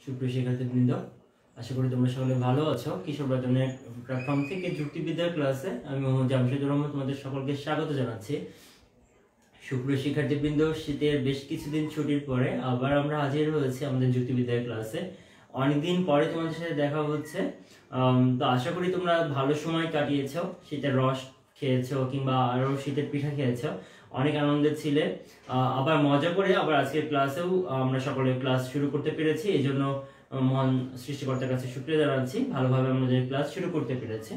সুপ্রিয় শিক্ষার্থীবৃন্দ, আশা করি তোমরা সকলে ভালো আছো। কিশোর বাদনের প্ল্যাটফর্ম থেকে যুক্তিবিদ্যার ক্লাসে আমি মোহাম্মদ জামশেদুর রহমান তোমাদের সকলকে স্বাগত জানাচ্ছি। সুপ্রিয় শিক্ষার্থীবৃন্দ, শীতের বেশ কিছুদিন ছুটির পরে আবার আমরা হাজির হয়েছি আমাদের যুক্তিবিদ্যার ক্লাসে। অনেকদিন পরে তোমাদের সাথে দেখা হচ্ছে। তো আশা করি তোমরা ভালো সময় কাটিয়েছো, শীতের রস খেয়েছো কিংবা আরো শীতের পিঠা খেয়েছো, অনেক আনন্দের ছিলে। আবার মজা করে আবার আজকের ক্লাসেও আমরা সকলে ক্লাস শুরু করতে পেরেছি, এই জন্য মহান সৃষ্টিকর্তার কাছে শুকরিয়া জানাচ্ছি, ভালোভাবে আমাদের ক্লাস শুরু করতে পেরেছি।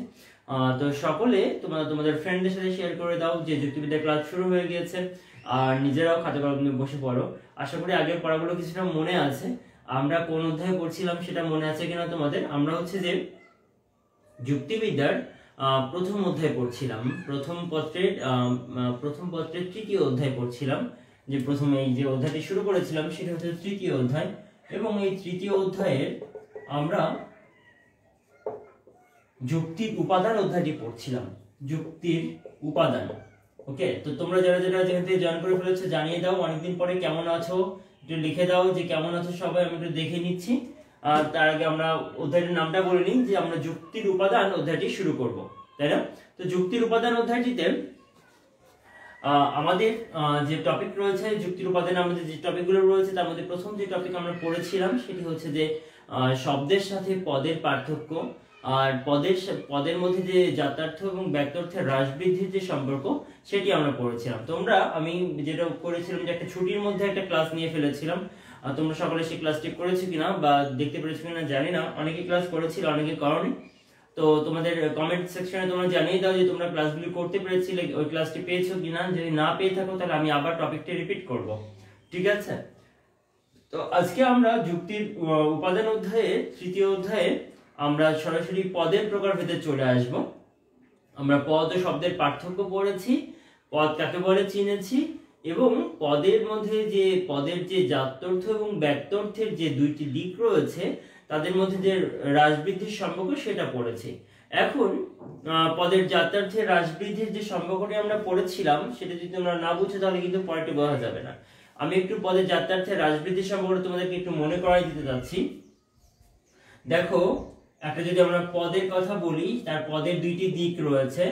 তো সকলে তোমরা তোমাদের ফ্রেন্ডদের সাথে শেয়ার করে দাও যে যুক্তিবিদ্যার ক্লাস শুরু হয়ে গিয়েছে, আর নিজেরাও খাতা কলম নিয়ে বসে পড়ো। আশা করি আগের পড়াগুলো কিছুটা মনে আছে। আমরা কোন অধ্যায়ে পড়ছিলাম সেটা মনে আছে কিনা তোমাদের? আমরা হচ্ছে যে যুক্তিবিদ্যার প্রথম অধ্যায় পড়ছিলাম, প্রথম পত্রের তৃতীয় অধ্যায় পড়ছিলাম। যে প্রথমে এই যে অধ্যায়টি শুরু করেছিলাম সেটা হচ্ছে তৃতীয় অধ্যায়, এবং এই তৃতীয় অধ্যায়ের আমরা যুক্তির উপাদান অধ্যায়টি পড়ছিলাম। যুক্তির উপাদান। ওকে, তো তোমরা যারা যারা যেখান থেকে জয়েন করে ফেলেছো জানিয়ে দাও অনেকদিন পরে কেমন আছো, একটু লিখে দাও যে কেমন আছো সবাই, আমি একটু দেখে নিচ্ছি। আর তার আগে আমরা অধ্যায়টির নামটা বলে নিই যে আমরা যুক্তির উপাদান অধ্যায়টি শুরু করব, তাই না? তো যুক্তির উপাদান অধ্যায়টিতে আমাদের যে টপিক রয়েছে, যুক্তির উপাদানে আমাদের যে টপিকগুলো রয়েছে তার মধ্যে প্রথম যে টপিক আমরা পড়েছিলাম সেটি হচ্ছে যে শব্দের সাথে পদের পার্থক্য, আর পদের মধ্যে যে জাতার্থ এবং ব্যক্তার্থের হ্রাস বৃদ্ধির যে সম্পর্ক সেটি আমরা পড়েছিলাম। আমি যেটা করেছিলাম যে একটা ছুটির মধ্যে একটা ক্লাস নিয়ে ফেলেছিলাম। তোমরা সকলে সেই ক্লাসটি করেছো কিনা বা দেখতে পেরেছো কিনা জানি না, অনেকে ক্লাস করেছিল অনেকে করনি। তো তোমাদের কমেন্ট সেকশনে তোমরা জানিয়ে দাও যে তোমরা ক্লাসগুলি করতে পেরেছিলে, ওই ক্লাসটি পেয়েছো কিনা। যদি না পেয়ে থাকো তাহলে আমি আবার টপিকটি রিপিট করব, ঠিক আছে? তো আজকে আমরা যুক্তির উপাদান অধ্যায়ে তৃতীয় অধ্যায়ে আমরা সরাসরি পদের প্রকারভেদে চলে আসব। আমরা পদ ও শব্দের পার্থক্য পড়েছি, পদ কাকে বলে চিনেছি, এবং পদের যে জাত্যর্থ এবং ব্যক্তার্থের যে দুইটি দিক রয়েছে তাদের মধ্যে যে হ্রাস বৃদ্ধির সম্পর্ক সেটা পড়েছি। এখন পদের জাত্যর্থের হ্রাস বৃদ্ধির যে সম্পর্কটি আমরা পড়েছিলাম সেটা যদি তোমরা না বুঝো তাহলে কিন্তু পরেরটি বোঝা যাবে না। আমি একটু পদের জাত্যর্থের হ্রাস বৃদ্ধির সম্পর্ক তোমাদেরকে একটু মনে করাই দিতে যাচ্ছি। দেখো, একটা যদি আমরা পদের কথা বলি, তার পদের দুইটি দিক রয়েছে।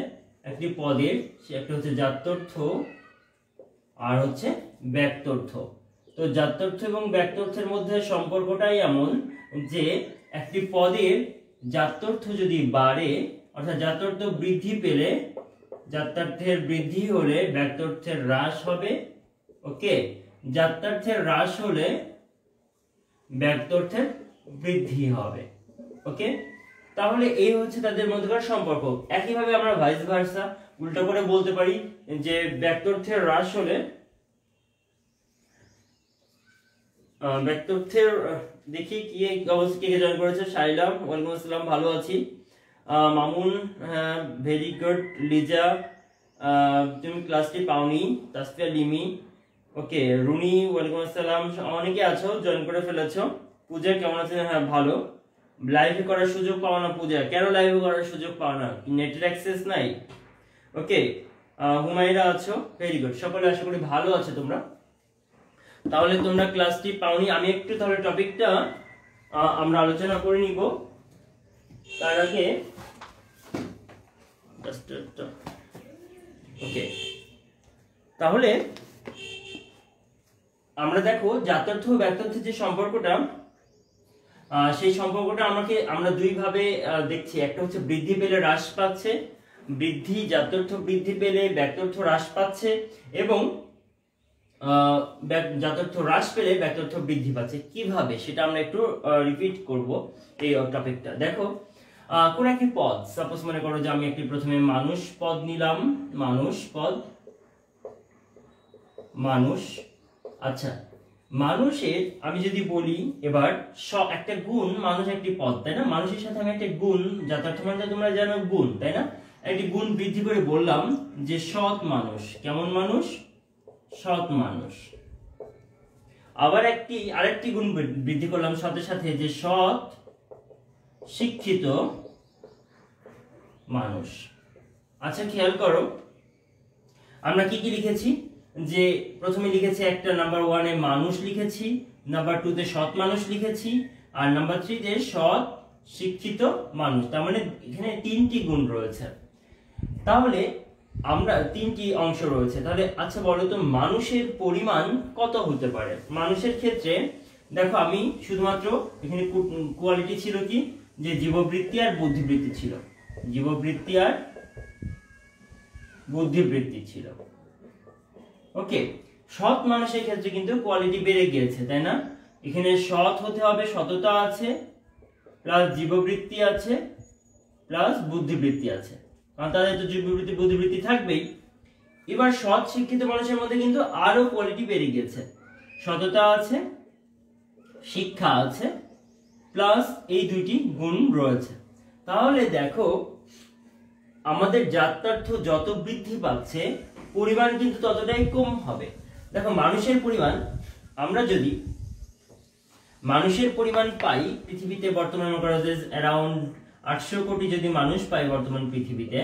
একটি পদের একটা হচ্ছে জাত্যর্থ আর হচ্ছে ব্যক্তার্থ। তো জাত্যর্থ এবং ব্যক্তার্থের মধ্যে সম্পর্কটাই এমন যে একটি পদের জাত্যর্থ যদি বাড়ে, অর্থাৎ জাত্যর্থ বৃদ্ধি পেলে, জাত্যার্থের বৃদ্ধি হলে ব্যক্তার্থের হ্রাস হবে। ওকে, জাত্যার্থের হ্রাস হলে ব্যক্তার্থের বৃদ্ধি হবে। ওকে, তাহলে এই হচ্ছে তাদের মধ্যকার সম্পর্ক। একইভাবে আমরা ভাইস ভার্সা উল্টো করে বলতে পারি যে ব্যক্তার্থের হ্রাস হলে ব্যক্তার্থের, দেখি কি অবস্থা, কে জয়েন করেছে? শাইলাম, ওয়ালাইকুম আসসালাম, ভালো আছি। মামুন, হ্যাঁ ভেরি গুড। লিজা, তুমি ক্লাসটি পাওনি। তাসফিয়া লিমি, ওকে। রুনি, ওয়ালাইকুম আসসালাম, অনেকে আছো, জয়েন করে ফেলেছো। পূজা কেমন আছে? হ্যাঁ ভালো। লাইভে করার সুযোগ পাও না পূজা? কেন লাইভে করার সুযোগ পাও না? নেটের অ্যাক্সেস নাই? ওকে। হুমায়রা আছো, ভেরি গুড। সকলে আশা করি ভালো আছো তোমরা। তাহলে তোমরা ক্লাসটি পাওনি, আমি একটু তাহলে টপিকটা আমরা আলোচনা করে নিব। তার আগে ওকে, তাহলে আমরা দেখো জাত্যর্থ ও ব্যক্তার্থের যে সম্পর্কটা, সেই সম্পর্কটা আমরা দুই ভাবে দেখছি। একটা হচ্ছে বৃদ্ধি পেলে হ্রাস পাচ্ছে, জাত্যর্থ বৃদ্ধি পেলে ব্যক্তার্থ হ্রাস পাচ্ছে, এবং জাত্যর্থ হ্রাস পেলে ব্যক্তার্থ বৃদ্ধি পাচ্ছে। কিভাবে সেটা আমরা একটু রিপিট করব এই টপিকটা। দেখো, কোন একটি পদ, সাপোজ মনে করো যে আমি একটি প্রথমে মানুষ পদ নিলাম, মানুষ পদ, মানুষ। আচ্ছা, মানুষের আমি যদি বলি এবার একটা গুণ, মানুষ একটি পদ, তাই না? মানুষের সাথে আমি একটা গুণ, জাত্যর্থ মানে তোমরা জানো গুণ, তাই না? একটি গুণ বৃদ্ধি করে বললাম যে সৎ মানুষ। কেমন মানুষ? সৎ মানুষ। আবার আরেকটি গুণ বৃদ্ধি করলাম সতের সাথে, যে সৎ শিক্ষিত মানুষ। আচ্ছা খেয়াল করো, আমরা কি কি লিখেছি? যে প্রথমে লিখেছি একটা নাম্বার 1 এ মানুষ লিখেছি, নাম্বার 2 তে সৎ মানুষ লিখেছি, আর নাম্বার 3 তে সৎ শিক্ষিত মানুষ। তার মানে এখানে 3টি গুণ রয়েছে। তাহলে আমরা 3টি অংশ রয়েছে। তাহলে আচ্ছা বলো তো মানুষের পরিমাণ কত হতে পারে? মানুষের ক্ষেত্রে দেখো আমি শুধুমাত্র এখানে কোয়ালিটি ছিল কি, যে জীববৃত্তি আর বুদ্ধিবৃত্তি ছিল, জীববৃত্তি আর বুদ্ধিবৃত্তি ছিল। ওকে, সৎ মানুষের ক্ষেত্রে কিন্তু কোয়ালিটি বেড়ে গিয়েছে, তাই না? এখানে সৎ হতে হবে, সততা আছে, প্লাস জীববৃত্তি আছে, প্লাস বুদ্ধিবৃত্তি আছে, কারণ তাদের তো জীববৃত্তি বুদ্ধিবৃত্তি থাকবেই। এবার সৎ শিক্ষিত মানুষের মধ্যে কিন্তু আরো কোয়ালিটি বেড়ে গিয়েছে, সততা আছে, শিক্ষা আছে, প্লাস এই দুইটি গুণ রয়েছে। তাহলে দেখো আমাদের জাত্যার্থ যত বৃদ্ধি পাচ্ছে পরিমাণ কিন্তু ততটাই কম হবে। দেখো মানুষের পরিমাণ, আমরা যদি মানুষের পরিমাণ পাই পৃথিবীতে বর্তমানে মনে করা যায় অ্যারাউন্ড 800 কোটি যদি মানুষ পাই বর্তমান পৃথিবীতে,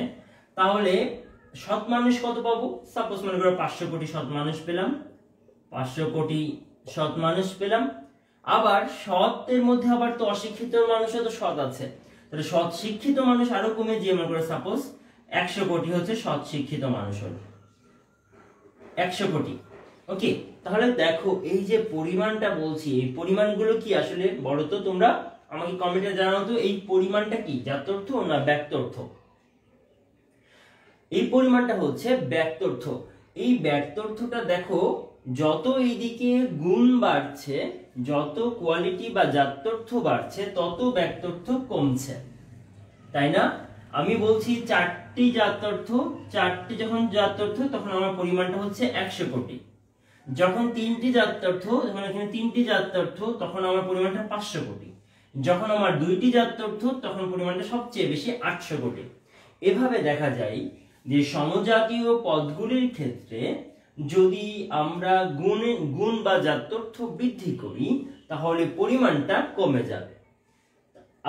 তাহলে সৎ মানুষ কত পাবো? সাপোজ মনে করো 500 কোটি সৎ মানুষ পেলাম, 500 কোটি সৎ মানুষ পেলাম। আবার সৎের মধ্যে আবার তো অশিক্ষিত মানুষও তো সৎ আছে, তাহলে সৎ শিক্ষিত মানুষ আরো কমে যে মনে করো সাপোজ 100 কোটি হচ্ছে সৎ শিক্ষিত মানুষ হলো 100 কোটি। ওকে, তাহলে দেখো এই যে পরিমাণটা বলছি, এই পরিমাণগুলো কি আসলে বলো তো তোমরা আমাকে কমেন্টে জানাও তো, এই পরিমাণটা কি জাত্যর্থ না ব্যক্তর্থ? এই পরিমাণটা হচ্ছে ব্যক্তর্থ। এই ব্যক্তর্থটা দেখো যত এইদিকে গুণ বাড়ছে, যত কোয়ালিটি বা জাত্যর্থ বাড়ছে, তত ব্যক্তর্থ কমছে, তাই না? আমি বলছি 4টি জাত্যর্থ, 4টি যখন জাত্যর্থ তখন আমার পরিমাণটা হচ্ছে 100 কোটি। যখন 3টি জাত্যর্থ, যখন এখানে 3টি জাত্যর্থ তখন আমার পরিমাণটা 500 কোটি। যখন আমার 2টি জাত্যর্থ তখন পরিমাণটা সবচেয়ে বেশি 800 কোটি। এভাবে দেখা যায় যে সমজাতীয় পদগুলির ক্ষেত্রে যদি আমরা গুণ বা জাত্যর্থ বৃদ্ধি করি তাহলে পরিমাণটা কমে যাবে।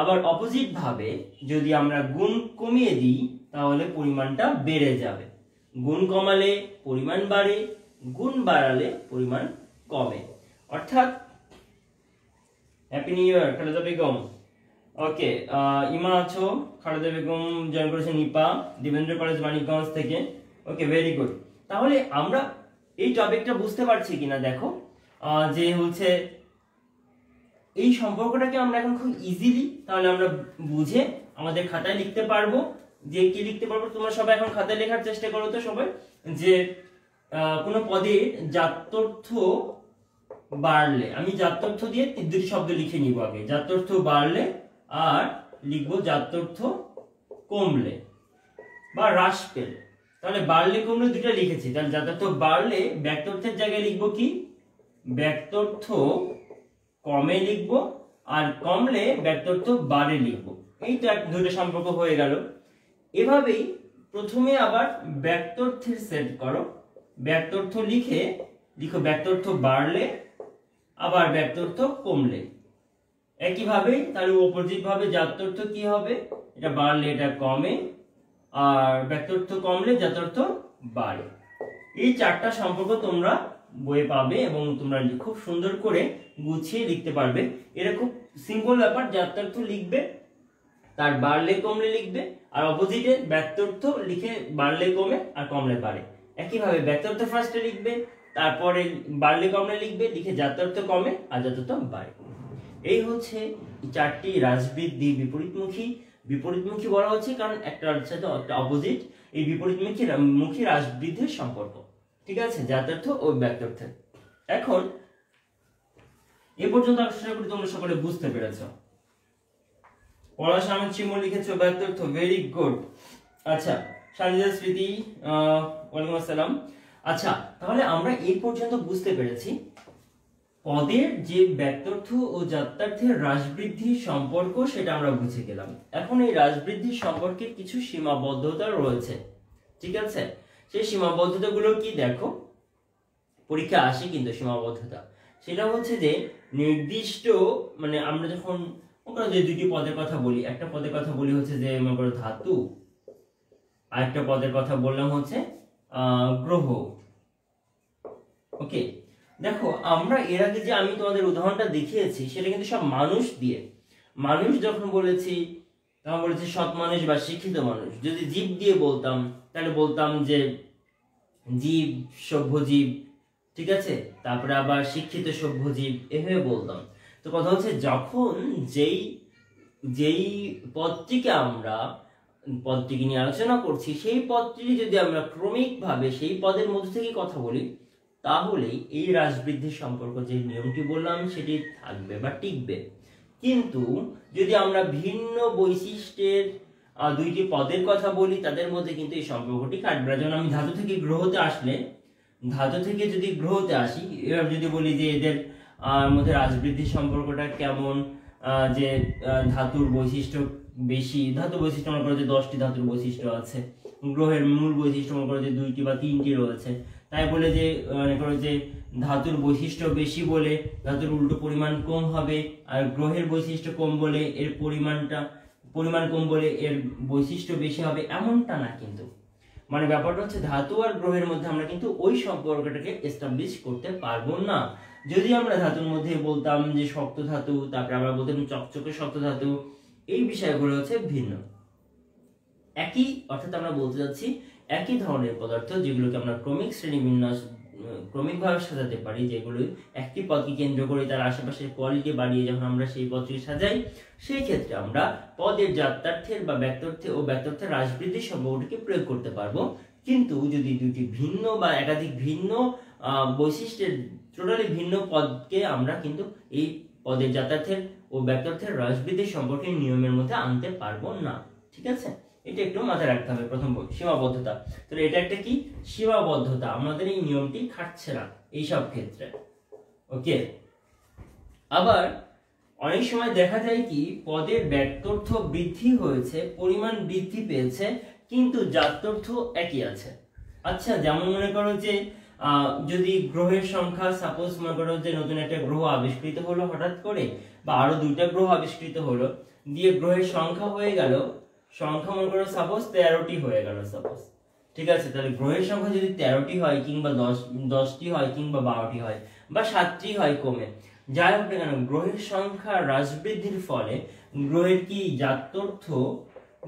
আবার অপোজিট ভাবে যদি আমরা গুণ কমিয়ে দিই তাহলে পরিমাণটা বেড়ে যাবে। গুণ কমালে পরিমাণ বাড়ে, গুণ বাড়ালে পরিমাণ কমে। অর্থাৎ happy new year Khaleda Begum. Okay, Ima আছো, খালেদা বেগম জয়েন করেছেন নিপা, দেবেন্দ্র কলেজ মানিকগঞ্জ থেকে। ওকে, ভেরি গুড। তাহলে আমরা এই টপিকটা বুঝতে পারছি কিনা দেখো, যে হচ্ছে এই সম্পর্কটাকে আমরা এখন খুব ইজিলি তাহলে আমরা বুঝে আমাদের খাতায় লিখতে পারবো। যে কি লিখতে পারবো তোমরা সবাই এখন খাতায় লেখার চেষ্টা করো তো সবাই, যে কোনো পদের জাত্যর্থ বাড়লে, আমি জাত্যর্থ দিয়ে 2টি শব্দ লিখে নিব আগে, জাত্যর্থ বাড়লে আর লিখবো জাত্যর্থ কমলে বা হ্রাস পেলে। তাহলে বাড়লে কমলে 2টা লিখেছি, তাহলে জাত্যর্থ বাড়লে ব্যক্তর্থের জায়গায় লিখবো কি, ব্যক্তর্থ কমে লিখবো, আর কমলে ব্যক্তর্থ বাড়ে লিখবো। এই তো 2টা সম্পর্ক হয়ে গেল। এভাবেই প্রথমে আবার ব্যক্তর্থের সেট করো, ব্যক্তর্থ লিখো ব্যক্তর্থ বাড়লে আবার ব্যক্তর্থ কমলে। একইভাবে তাহলে অপোজিট ভাবে জাত্যর্থ কি হবে, এটা বাড়লে এটা কমে, আর ব্যক্তর্থ কমলে জাত্যর্থ বাড়ে। এই 4টা সম্পর্ক তোমরা বইয়ে পাবে এবং তোমরা খুব সুন্দর করে গুছিয়ে লিখতে পারবে। এটা খুব সিম্পল ব্যাপার, জাত্যর্থ লিখবে তার বাড়লে কমলে লিখবে, আর অপোজিটে ব্যক্তর্থ লিখে বাড়লে কমে আর কমলে বাড়ে। একইভাবে ব্যক্তর্থ ফার্স্টে লিখবে, তারপরে বাড়লে কমলে লিখবে, লিখে জাত্যর্থ কমে আর জাত্যর্থ বাড়ে। এই হচ্ছে 4টি হ্রাসবৃদ্ধি বিপরীতমুখী বলা হচ্ছে কারণ একটার সাথে একটা অপোজিট, এই বিপরীতমুখী হ্রাসবৃদ্ধির সম্পর্ক। ঠিক আছে, জাত্যর্থ ও ব্যক্তর্থের। এখন এ পর্যন্ত আশা করি তোমরা সকলে বুঝতে পেরেছো। পলাশ আহমেদ চিমন লিখেছো ব্যক্তর্থ, ভেরি গুড। আচ্ছা, শারমিজা স্মৃতি ওয়ালাইকুম আসসালাম। আচ্ছা, তাহলে আমরা এই পর্যন্ত বুঝতে পেরেছি পদের যে ব্যক্তর্থ ও জাত্যার্থের হ্রাসবৃদ্ধির সম্পর্ক, সেটা আমরা বুঝে গেলাম। এখন এই হ্রাসবৃদ্ধির সম্পর্কে কিছু সীমাবদ্ধতা রয়েছে, ঠিক আছে? সেই সীমাবদ্ধতাগুলো কি দেখো, পরীক্ষা আসে কিন্তু সীমাবদ্ধতা, সেটা হচ্ছে যে নির্দিষ্ট, মানে আমরা যখন যে 2টি পদের কথা বলি, একটা পদের কথা বলি হচ্ছে যে মনে করো ধাতু, আর একটা পদের কথা বললাম হচ্ছে গ্রহ। ওকে, দেখো আমরা এর আগে যে আমি তোমাদের উদাহরণটা দেখিয়েছি সেটা কিন্তু সব মানুষ দিয়ে। মানুষ যখন বলেছি তখন বলেছি সৎ মানুষ বা শিক্ষিত মানুষ। যদি জীব দিয়ে বলতাম তাহলে বলতাম যে জীব, সভ্য জীব, ঠিক আছে, তারপরে আবার শিক্ষিত সভ্য জীব, এভাবে বলতাম। তো কথা হচ্ছে যখন যেই যেই পদটিকে নিয়ে আলোচনা করছি, সেই পদটি যদি আমরা ক্রমিকভাবে সেই পদের মধ্যে থেকে কথা বলি, তাহলে এই হ্রাস বৃদ্ধির সম্পর্ক যে নিয়মটি বললাম সেটি থাকবে বা টিকবে। কিন্তু যদি আমরা ভিন্ন বৈশিষ্ট্যের দুইটি পদের কথা বলি, তাদের মধ্যে কিন্তু এই সম্পর্কটি কাটবে। যেমন আমি ধাতু থেকে যদি গ্রহতে আসি, এবার যদি বলি যে এদের মধ্যে হ্রাস বৃদ্ধির সম্পর্কটা কেমন, যে ধাতুর বৈশিষ্ট্য বেশি, ধাতু বৈশিষ্ট্য মনে করো যে 10টি ধাতুর বৈশিষ্ট্য আছে, গ্রহের মূল বৈশিষ্ট্য মনে করো যে 2টি বা 3টি রয়েছে, তাই বলে যে মনে করো যে ধাতুর বৈশিষ্ট্য বেশি বলে ধাতুর উল্টো পরিমাণ কম হবে, আর গ্রহের বৈশিষ্ট্য কম বলে এর পরিমাণ কম বলে এর বৈশিষ্ট্য বেশি হবে, এমনটা না। কিন্তু মানে ব্যাপারটা হচ্ছে ধাতু আর গ্রহের মধ্যে আমরা কিন্তু ওই সম্পর্কটাকে এস্টাবলিশ করতে পারবো না। যদি আমরা ধাতুর মধ্যে বলতাম যে শক্ত ধাতু, তারপরে আমরা বলতাম চকচকে শক্ত ধাতু, এই বিষয়গুলো হচ্ছে ভিন্ন। একই অর্থাৎ আমরা বলতে যাচ্ছি একই ধরনের পদার্থ যেগুলোকে আমরা ক্রমিক শ্রেণীবিন্যাস ক্রমিকভাবে সাজাতে পারি, যেগুলো একটি পদকে কেন্দ্র করে তার আশেপাশের কোয়ালিটি বাড়িয়ে যখন আমরা সেই পদটিকে সাজাই, সেই ক্ষেত্রে আমরা পদের জাত্যার্থের বা ব্যক্তার্থে ও ব্যক্তার্থের হ্রাস বৃদ্ধির সম্পর্কটি প্রয়োগ করতে পারবো। কিন্তু যদি দুটি ভিন্ন বা একাধিক ভিন্ন বৈশিষ্ট্যের টোটালি ভিন্ন পদকে আমরা কিন্তু এই পদের জাত্যার্থের ও ব্যক্তার্থের হ্রাস বৃদ্ধির সম্পর্কে নিয়মের মধ্যে আনতে পারবো না। ঠিক আছে, এটা একটু মাথায় রাখতে হবে। প্রথম সীমাবদ্ধতা, তাহলে এটা একটা কি সীমাবদ্ধতা, আমাদের এই নিয়মটি খাটছে না এইসব ক্ষেত্রে। ওকে, আবার অনেক সময় দেখা যায় কি পদের ব্যক্তার্থ বৃদ্ধি হয়েছে, পরিমাণ বৃদ্ধি পেয়েছে, কিন্তু জাত্যর্থ একই আছে। আচ্ছা, যেমন মনে করো যে যদি গ্রহের সংখ্যা, সাপোজ মনে করো যে নতুন একটা গ্রহ আবিষ্কৃত হলো হঠাৎ করে, বা আরো 2টা গ্রহ আবিষ্কৃত হলো, দিয়ে গ্রহের সংখ্যা হয়ে গেল, সংখ্যা মনে করো সাপোজ 13টি হয়ে গেল সাপোজ, ঠিক আছে। তাহলে গ্রহের সংখ্যা যদি 13টি হয়, কিংবা 10টি হয়, কিংবা 12টি হয়, বা 7টি হয় কমে, যাই হোক না কেন, গ্রহের সংখ্যা হ্রাস বৃদ্ধির ফলে গ্রহের কি জাত্যর্থ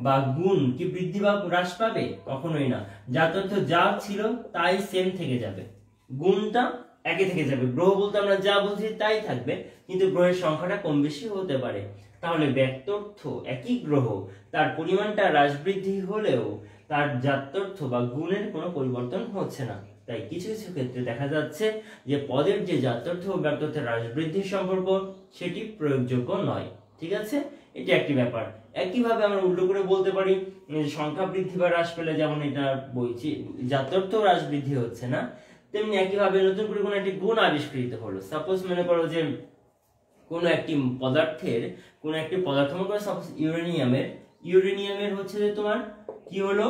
বা গুণ কি বৃদ্ধি বা হ্রাস পাবে? কখনোই না। জাত্যর্থ যা ছিল তাই সেম থেকে যাবে, গুণটা একই থেকে যাবে। গ্রহ বলতে আমরা যা বলছি তাই থাকবে, কিন্তু গ্রহের সংখ্যাটা কম বেশি হতে পারে। তাহলে ব্যক্তার্থ একই গ্রহ, তার পরিমাণটা হ্রাস বৃদ্ধি হলেও তার জাত্যর্থ বা গুণের কোনো পরিবর্তন হচ্ছে না। তাই কিছু কিছু ক্ষেত্রে দেখা যাচ্ছে যে পদের যে জাত্যর্থ ও ব্যক্তার্থের হ্রাস বৃদ্ধির সম্পর্ক সেটি প্রয়োগযোগ্য নয়। ঠিক আছে, এটা একটি ব্যাপার। একইভাবে আমরা উল্টো করে বলতে পারি সংখ্যা বৃদ্ধি বা হ্রাস পেলে যেমন এটা বলছি জাত্যর্থ হ্রাস বৃদ্ধি হচ্ছে না, তেমনি একইভাবে নতুন করে কোনো একটি গুণ আবিষ্কৃত হলো। সাপোজ মনে করো যে কোনো একটি পদার্থ মনে করো সাপোজ ইউরেনিয়ামের হচ্ছে যে তোমার কি হলো,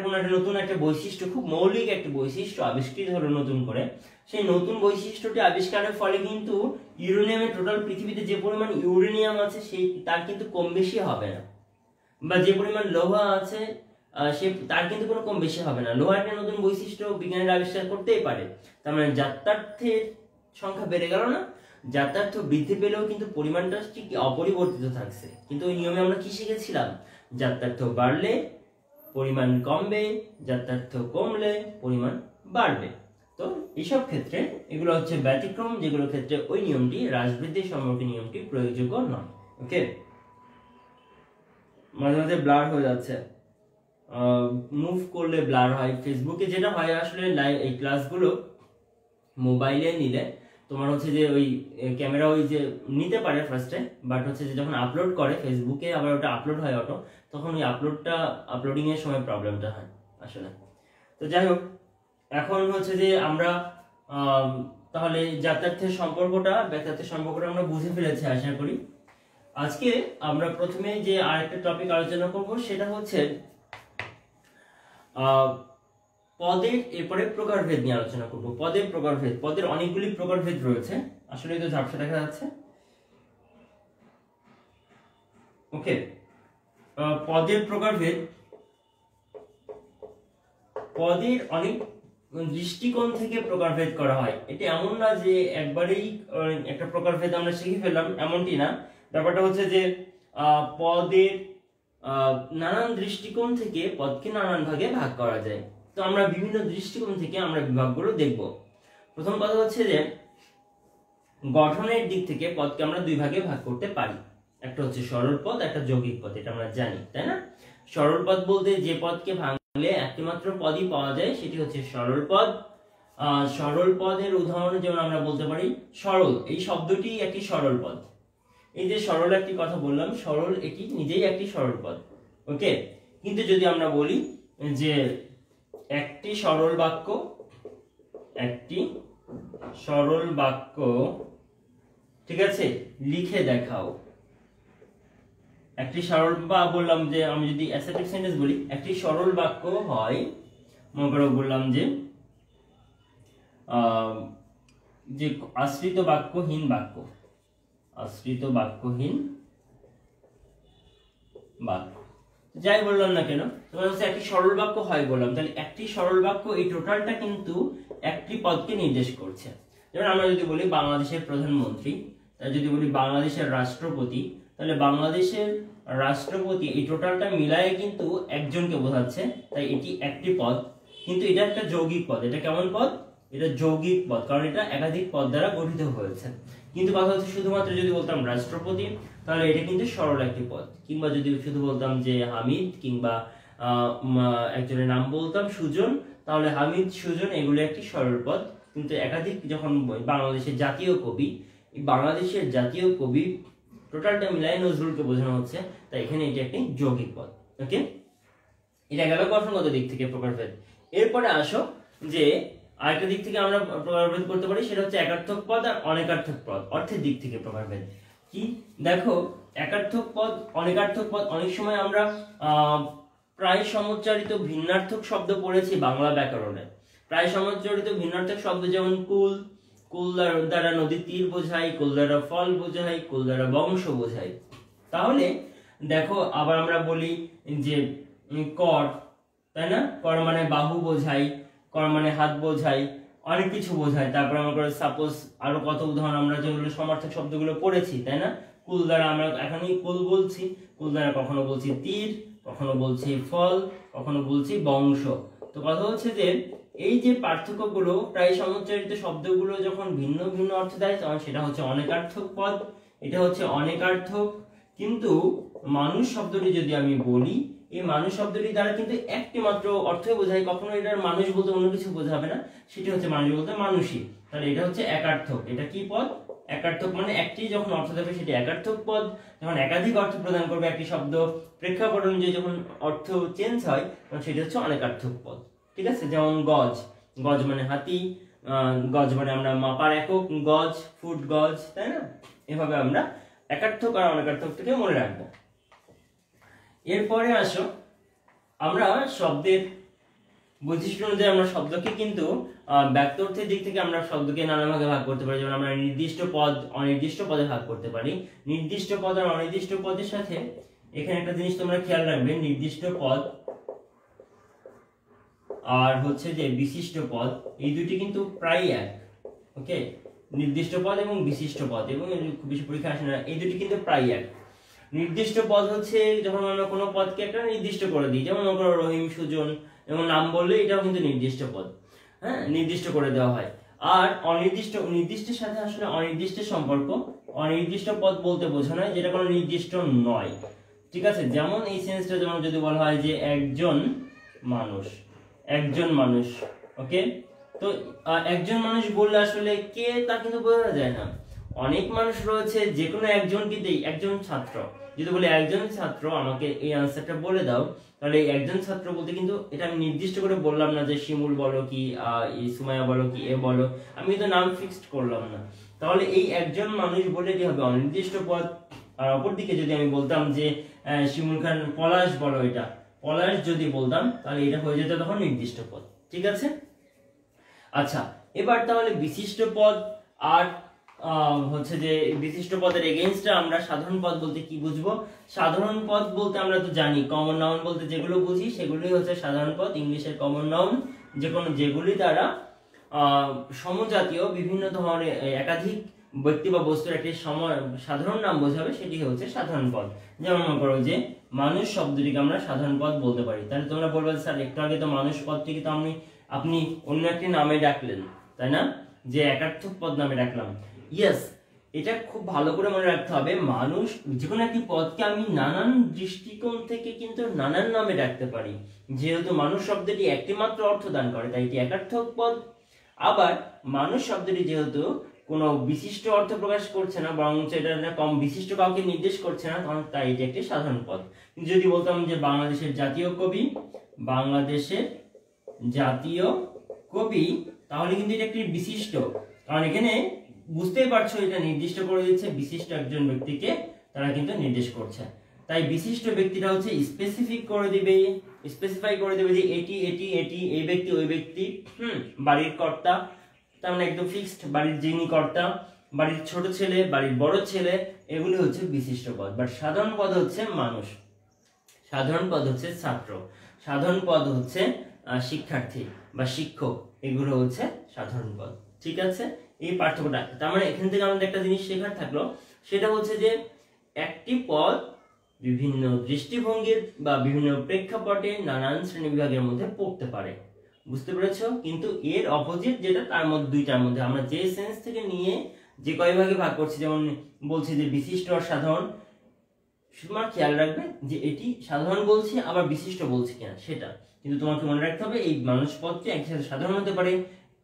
কোনো একটা নতুন একটা বৈশিষ্ট্য, খুব মৌলিক একটা বৈশিষ্ট্য আবিষ্কৃত হলো নতুন করে। সেই নতুন বৈশিষ্ট্যটি আবিষ্কারের ফলে কিন্তু ইউরেনিয়ামের টোটাল পৃথিবীতে যে পরিমাণ ইউরেনিয়াম আছে সেই তার কিন্তু কম বেশি হবে না, বা যে পরিমাণ লোহা আছে তার কিন্তু কোনো কম বেশি হবে না। লোহার একটা নতুন বৈশিষ্ট্য বিজ্ঞানীরা আবিষ্কার করতেই পারে, তার মানে জাত্যার্থের সংখ্যা বেড়ে গেল না, জাত্যার্থ বৃদ্ধি পেলেও কিন্তু পরিমাণটা ঠিক অপরিবর্তিত থাকছে। কিন্তু ওই নিয়মে আমরা কি শিখেছিলাম? জাত্যার্থ বাড়লে পরিমাণ কমবে, জাত্যার্থ কমলে পরিমাণ বাড়বে। তো এইসব ক্ষেত্রে এগুলো হচ্ছে ব্যতিক্রম, যেগুলোর ক্ষেত্রে ওই নিয়মটি হ্রাস বৃদ্ধির সম্পর্কে নিয়মটি প্রয়োগযোগ্য নয়। ওকে, মাঝে মাঝে ব্লার হয়ে যাচ্ছে, মুভ করলে ব্লার হয়। ফেসবুকে যেটা হয় আসলে এই ক্লাসগুলো মোবাইলে নিলে তোমার হচ্ছে যে ওই ক্যামেরা ওই যে নিতে পারে ফার্স্টে, বাট হচ্ছে যে যখন আপলোড করে ফেসবুকে, আবার ওটা আপলোড হয় অটো, তখন ওই আপলোডিং এর সময় প্রবলেমটা হয় আসলে। তো যাই হোক, এখন হচ্ছে যে আমরা তাহলে জাত্যার্থের সম্পর্কটা ব্যক্তার্থের সম্পর্কটা আমরা বুঝে ফেলেছি আশা করি। আজকে আমরা প্রথমে যে আরেকটা টপিক আলোচনা করব সেটা হচ্ছে পদের, এরপরে প্রকারভেদ নিয়ে আলোচনা করব। পদের প্রকারভেদ, পদের অনেকগুলি প্রকারভেদ রয়েছে, আসলে তো ঝাপসা দেখা যাচ্ছে। ওকে, পদের প্রকারভেদ, পদের অনেক দৃষ্টিকোণ থেকে প্রকারভেদ করা হয়। এটা এমন না যে একবারেই একটা প্রকারভেদ আমরা শিখে ফেললাম, এমনটি না। ব্যাপারটা হচ্ছে যে পদের নানান দৃষ্টিকোণ থেকে পদকে নানান ভাগে ভাগ করা যায়। তো আমরা বিভিন্ন দৃষ্টিকোণ থেকে আমরা বিভাগগুলো দেখব। প্রথম কথা হচ্ছে যে গঠনের দিক থেকে পদকে আমরা দুই ভাগে ভাগ করতে পারি, একটা হচ্ছে সরল পদ, একটা যৌগিক পদ। এটা আমরা জানি, তাই না? সরল পদ বলতে যে পদকে ভাঙলে একটি মাত্র পদই পাওয়া যায় সেটি হচ্ছে সরল পদ। সরল পদের উদাহরণ যেমন আমরা বলতে পারি সরল, এই শব্দটি একটি সরল পদ। এই যে সরল একটি কথা বললাম, সরল এটি নিজেই একটি সরল পদ, ওকে। কিন্তু যদি আমরা বলি যে একটি সরল বাক্য, একটি সরল বাক্য, ঠিক আছে, লিখে দেখাও। একটি সরল, বা বললাম যে আমি যদি অ্যাসার্টিভ সেন্টেন্স বলি, একটি সরল বাক্য হয়, মনে করো বললাম যে আশ্রিত বাক্যহীন বাক্য, আশ্রিত বাক্যহীন বাক্য, যাই বললাম না কেন, তোমার হচ্ছে একটি সরল বাক্য হয় বললাম, তাহলে একটি সরল বাক্য এই টোটালটা কিন্তু একটি পদকে নির্দেশ করছে। যেমন আমরা যদি বলি বাংলাদেশের প্রধানমন্ত্রী, তাই যদি বলি বাংলাদেশের রাষ্ট্রপতি, তাহলে বাংলাদেশের রাষ্ট্রপতি এই টোটালটা মিলায়ে কিন্তু একজনকে বোঝাচ্ছে, তাই এটি একটি পদ। কিন্তু এটা একটা যৌগিক পদ। এটা কেমন পদ? এটা যৌগিক পদ, কারণ এটা একাধিক পদ দ্বারা গঠিত হয়েছে। কিন্তু কথা হচ্ছে শুধুমাত্র যদি বলতাম রাষ্ট্রপতি, তাহলে এটা কিন্তু সরল একটি পদ। কিংবা যদি শুধু বলতাম যে হামিদ, কিংবা একজনের নাম বলতাম সুজন, তাহলে হামিদ, সুজন এগুলো একটি সরল পদ। কিন্তু একাধিক যখন বাংলাদেশের জাতীয় কবি, বাংলাদেশের জাতীয় কবি টোটালটা মিলাই নজরুলকে বোঝানো হচ্ছে, তাই এখানে এটি একটি যৌগিক পদ, ওকে। এটা গেল গঠনগত দিক থেকে প্রকারভেদ। এরপরে আসো যে আরেকটা দিক থেকে আমরা প্রকারভেদ করতে পারি, সেটা হচ্ছে একার্থক পদ আর অনেকার্থক পদ। অর্থের দিক থেকে প্রকারভেদ কি দেখো, একার্থক পদ, অনেকার্থক পদ, অনেক সময় আমরা প্রায় সমুচ্চারিত ভিন্নার্থক শব্দ পড়েছি বাংলা ব্যাকরণে। প্রায় সমুচ্চারিত ভিন্নার্থক শব্দ যেমন কুল, কুল দ্বারা নদীর তীর বোঝাই, কুল দ্বারা ফল বোঝাই, কুল দ্বারা বংশ বোঝাই। তাহলে দেখো আবার আমরা বলি যে কর, তাই না? কর মানে বাহু বোঝাই, কর মানে হাত বোঝাই, অনেক কিছু বোঝায়। তারপর আমরা সাপোজ আরো কত উদাহরণ আমরা যেগুলো সমার্থক শব্দগুলো পড়েছি, তাই না? কুল দ্বারা আমরা এখনই কুল বলছি, কুল দ্বারা কখনো বলছি তীর, কখনো বলছি ফল, কখনো বলছি বংশ। তো কথা হচ্ছে যে এই যে পার্থক্যগুলো, প্রায় সমুচ্চারিত শব্দগুলো যখন ভিন্ন ভিন্ন অর্থ দেয় তখন সেটা হচ্ছে অনেকার্থক পদ, এটা হচ্ছে অনেকার্থক। কিন্তু মানুষ শব্দটি যদি আমি বলি, এই মানুষ শব্দটি দ্বারা কিন্তু একটি মাত্র অর্থই বোঝায়, কখনো এটার মানুষ বলতে অন্য কিছু বোঝাবে না, সেটি হচ্ছে মানুষ বলতে মানুষই। তাহলে এটা হচ্ছে একার্থক। এটা কি পদ? একার্থক। মানে একটি যখন অর্থ দেবে সেটি একার্থক পদ, যখন একাধিক অর্থ প্রদান করবে একটি শব্দ, প্রেক্ষাপট অনুযায়ী যখন অর্থ চেঞ্জ হয় তখন সেটি হচ্ছে অনেকার্থক পদ, ঠিক আছে? যেমন গজ, গজ মানে হাতি, গজ মানে আমরা মাপার একক গজ, ফুট গজ, তাই না? এভাবে আমরা একার্থক আর অনেকার্থক থেকে মনে রাখবো। এরপরে আসো আমরা শব্দের বৈশিষ্ট্য অনুযায়ী আমরা শব্দকে কিন্তু ব্যক্তার্থের দিক থেকে আমরা শব্দকে নানা ভাগে ভাগ করতে পারি। যেমন আমরা নির্দিষ্ট পদ, অনির্দিষ্ট পদে ভাগ করতে পারি। নির্দিষ্ট পদ আর অনির্দিষ্ট পদের সাথে এখানে একটা জিনিস তোমরা খেয়াল রাখবে, নির্দিষ্ট পদ আর হচ্ছে যে বিশিষ্ট পদ, এই দুটি কিন্তু প্রায় এক, ওকে। নির্দিষ্ট পদ এবং বিশিষ্ট পদ, এবং খুব বেশি পরীক্ষা আসে না, এই দুটি কিন্তু প্রায় এক। নির্দিষ্ট পদ হচ্ছে যখন আমরা কোনো পদকে একটা নির্দিষ্ট করে দিই, যেমন আমরা রহিম, সুজন এবং নাম বললে এটাও কিন্তু নির্দিষ্ট পদ, হ্যাঁ, নির্দিষ্ট করে দেওয়া হয়। আর অনির্দিষ্ট, নির্দিষ্টের সাথে আসলে অনির্দিষ্টের সম্পর্ক, অনির্দিষ্ট পদ বলতে বোঝানো হয় যেটা কোনো নির্দিষ্ট নয়, ঠিক আছে? যেমন এই সেন্সটা যেমন যদি বলা হয় যে একজন মানুষ, একজন মানুষ, ওকে। তো একজন মানুষ বললে আসলে কে তা কিন্তু বোঝা যায় না, অনেক মানুষ রয়েছে, যে কোনো একজনকে দেই, একজন ছাত্র যদি বলি একজন ছাত্র আমাকে এই আনসারটা বলে দাও, তাহলে একজন ছাত্র বলতে কিন্তু এটা আমি নির্দিষ্ট করে বললাম না যে শিমুল বলো কি সুমাইয়া বলো কি এ বলো, আমি তো নাম ফিক্সড করলাম না। তাহলে এই একজন মানুষ বলে কি হবে? অনির্দিষ্ট পদ। আর অপরদিকে যদি আমি বলতাম যে শিমুল খান পলাশ বলো, এটা পলাশ যদি বলতাম তাহলে এটা হয়ে যেত তখন নির্দিষ্ট পদ, ঠিক আছে? আচ্ছা, এবার তাহলে বিশিষ্ট পদ আর হচ্ছে যে বিশিষ্ট পদের এগেইনস্টে আমরা সাধারণ পদ বলতে কি বুঝবো? সাধারণ পদ বলতে আমরা তো জানি কমন নাউন বলতে যেগুলো বুঝি সেগুলোই হচ্ছে সাধারণ পদ। ইংলিশের কমন নাউন যেগুলি দ্বারা সমজাতীয় বিভিন্ন ধরনের একাধিক ব্যক্তি বা বস্তুর একটি সাধারণ নাম বোঝাবে, সেটি হচ্ছে সাধারণ পদ। যেমন মনে করো যে মানুষ শব্দটিকে আমরা সাধারণ পদ বলতে পারি। তাহলে তোমরা বলবে স্যার একটু আগে তো মানুষ পদটিকে তো আপনি অন্য একটি নামে ডাকলেন, তাই না, যে একার্থক পদ নামে ডাকলাম। ইয়েস, এটা খুব ভালো করে মনে রাখতে হবে, মানুষ যে কোনো একটি পদকে আমি নানান দৃষ্টিকোণ থেকে কিন্তু নানান নামে ডাকতে পারি। যেহেতু মানুষ শব্দটি একটি মাত্র অর্থ দান করে তাই এটি একার্থক পদ। আবার মানুষ শব্দটি যেহেতু কোনো বিশিষ্ট অর্থ প্রকাশ করছে না, বরং এটা কম বিশিষ্ট কাউকে নির্দেশ করছে না, তখন তাই এটি একটি সাধারণ পদ। কিন্তু যদি বলতাম যে বাংলাদেশের জাতীয় কবি, বাংলাদেশের জাতীয় কবি, তাহলে কিন্তু এটা একটি বিশিষ্ট, কারণ এখানে বুঝতেই পারছো এটা নির্দিষ্ট করে দিচ্ছে বিশিষ্ট একজন ব্যক্তিকে তারা কিন্তু নির্দেশ করছে। তাই বিশিষ্ট ব্যক্তিটা হচ্ছে স্পেসিফাই করে দিবে যে এটি এটি এটি এই ব্যক্তি ওই ব্যক্তি, বাড়ির কর্তা, তার মানে একদম ফিক্সড, বাড়ির যিনি কর্তা, বাড়ির ছোট ছেলে, বাড়ির বড় ছেলে, এগুলি হচ্ছে বিশিষ্ট পদ। বাট সাধারণ পদ হচ্ছে মানুষ, সাধারণ পদ হচ্ছে ছাত্র, সাধারণ পদ হচ্ছে শিক্ষার্থী বা শিক্ষক, এগুলো হচ্ছে সাধারণ পদ। ঠিক আছে, এই পার্থক্যটা। তার মানে এখান থেকে আমাদের একটা জিনিস শেখার থাকলো, সেটা হচ্ছে যে একটি পদ বিভিন্ন দৃষ্টিভঙ্গির বা বিভিন্ন প্রেক্ষাপটে নানান শ্রেণী বিভাগের মধ্যে পড়তে পারে, বুঝতে পেরেছো? কিন্তু এর অপোজিট যেটা, তার মধ্যে দুইটার মধ্যে আমরা যে সেন্স থেকে নিয়ে যে কয় ভাগে ভাগ করছি, যেমন বলছি যে বিশিষ্ট আর সাধারণ, শুধুমাত্র খেয়াল রাখবে যে এটি সাধারণ বলছি আবার বিশিষ্ট বলছি কিনা সেটা। কিন্তু তোমাকে মনে রাখতে হবে এই মানুষ পদটি একসাথে সাধারণ হতে পারে,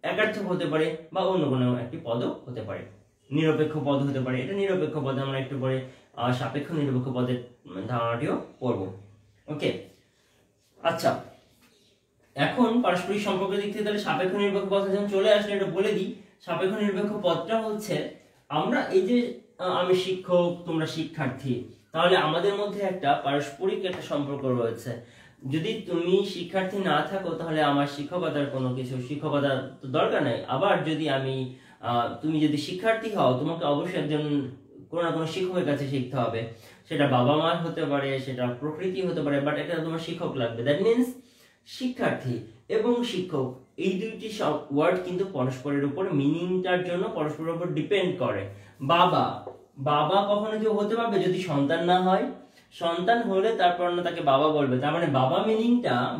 একার্থক হতে পারে, বা অন্য কোনো একটি পদও হতে পারে, নিরপেক্ষ পদ হতে পারে। এটা নিরপেক্ষ পদে আমরা একটু পরে সাপেক্ষ নিরপেক্ষ পদের ধারণাটিও পড়ব। ওকে, আচ্ছা, এখন পারস্পরিক সম্পর্কের দিক থেকে তাহলে সাপেক্ষ নিরপেক্ষ পদ যখন চলে আসলে এটা বলে দিই। সাপেক্ষ নিরপেক্ষ পদটা হচ্ছে আমরা এই যে আমি শিক্ষক তোমরা শিক্ষার্থী, তাহলে আমাদের মধ্যে একটা পারস্পরিক একটা সম্পর্ক রয়েছে। যদি তুমি শিক্ষার্থী না থাকো তাহলে আমার শিক্ষকতার কোনো কিছু শিক্ষকতার তো দরকার নাই। আবার যদি তুমি যদি শিক্ষার্থী হও, তোমাকে অবশ্যই একজন কোনো না কোনো শিক্ষকের কাছে শিখতে হবে। সেটা বাবা মা হতে পারে, সেটা প্রকৃতি হতে পারে, বাট এটা তোমার শিক্ষক লাগবে। দ্যাট মিনস শিক্ষার্থী এবং শিক্ষক এই দুইটি ওয়ার্ড কিন্তু পরস্পরের উপর মিনিংটার জন্য পরস্পরের উপর ডিপেন্ড করে। বাবা কখনো কেউ হতে পারবে যদি সন্তান না হয়, সন্তান হলে তারপর না তাকে বাবা বলবে। তার মানে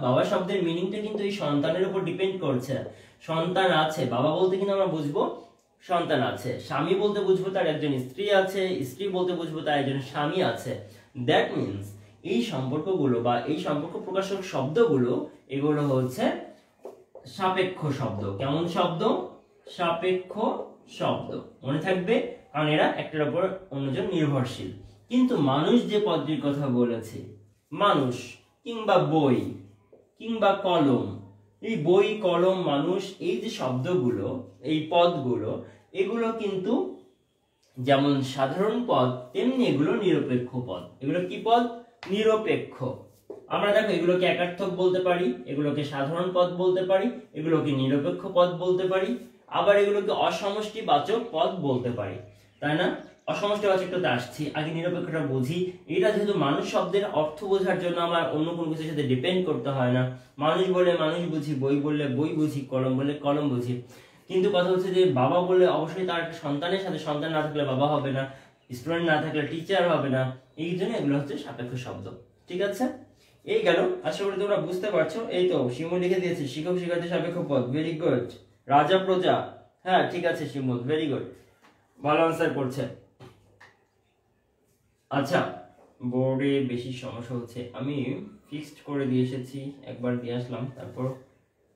বাবা শব্দের মিনিংটা কিন্তু এই সন্তানের উপর ডিপেন্ড করছে। সন্তান আছে, বাবা বলতে কিন্তু আমরা বুঝবো সন্তান আছে। স্বামী বলতে বুঝবো তার একজন স্ত্রী আছে, স্ত্রী বলতে বুঝবো তার একজন স্বামী আছে। দ্যাট মিনস এই সম্পর্কগুলো বা এই সম্পর্ক প্রকাশক শব্দগুলো, এগুলো হচ্ছে সাপেক্ষ শব্দ। কেমন শব্দ? সাপেক্ষ শব্দ, মনে থাকবে, কারণ এরা একটার উপর অন্যজন নির্ভরশীল। কিন্তু মানুষ যে পদটির কথা বলেছি, মানুষ কিংবা বই কিংবা কলম, এই বই কলম মানুষ এই যে শব্দগুলো, এই পদগুলো, এগুলো কিন্তু যেমন সাধারণ পদ তেমনি এগুলো নিরপেক্ষ পদ। এগুলো কি পদ? নিরপেক্ষ। আমরা দেখো এগুলোকে একার্থক বলতে পারি, এগুলোকে সাধারণ পদ বলতে পারি, এগুলোকে নিরপেক্ষ পদ বলতে পারি, আবার এগুলোকে অসমষ্টিবাচক পদ বলতে পারি, তাই না? অসমষ্টিবাচকটাতে আসছি, আগে নিরপেক্ষটা বুঝি। এটা যেহেতু মানুষ শব্দের অর্থ বোঝার জন্য আমার অন্য কোনো কিছুর সাথে ডিপেন্ড করতে হয় না। মানুষ বললে মানুষ বুঝি, বই বললে বই বুঝি, কলম বললে কলম বুঝি। কিন্তু কথা হচ্ছে যে বাবা বললে অবশ্যই তার একটা সন্তানের সাথে, সন্তান না থাকলে বাবা হবে না, স্টুডেন্ট না থাকলে টিচার হবে না। এই জন্য এগুলো হচ্ছে সাপেক্ষ শব্দ। ঠিক আছে, এই গেল। আশা করি তোমরা বুঝতে পারছো। এই তো শিমুল লিখে দিয়েছে শিক্ষক শিক্ষার্থী সাপেক্ষ পদ। Very good. রাজা প্রজা, হ্যাঁ ঠিক আছে শিমুল, ভেরি গুড, ভালো আনসার করছে। আচ্ছা, বোর্ডে বেশি সমস্যা হচ্ছে, আমি ফিক্সড করে দিয়ে এসেছি, একবার দিয়ে আসলাম তারপর।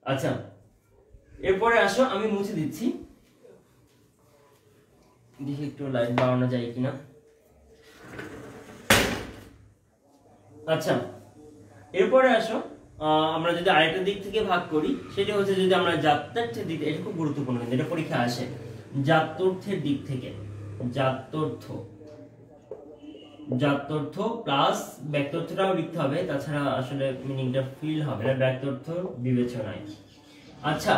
আচ্ছা, এরপরে আসো, আমি মুছে দিচ্ছি, দেখি একটু লাইট বাড়ানো যায় কিনা। আচ্ছা, এরপরে আসো, আমরা যদি আরেকটা দিক থেকে ভাগ করি, সেটা হচ্ছে যদি আমরা জাত্যার্থের দিক, এটা খুব গুরুত্বপূর্ণ, কিন্তু এটা পরীক্ষা আসে। জাত্যর্থের দিক থেকে, জাত্যর্থ প্লাস ব্যক্তর্থটাও লিখতে হবে, তাছাড়া আসলে মিনিংটা ফিল হবে না ব্যক্তর্থ বিবেচনায়। আচ্ছা,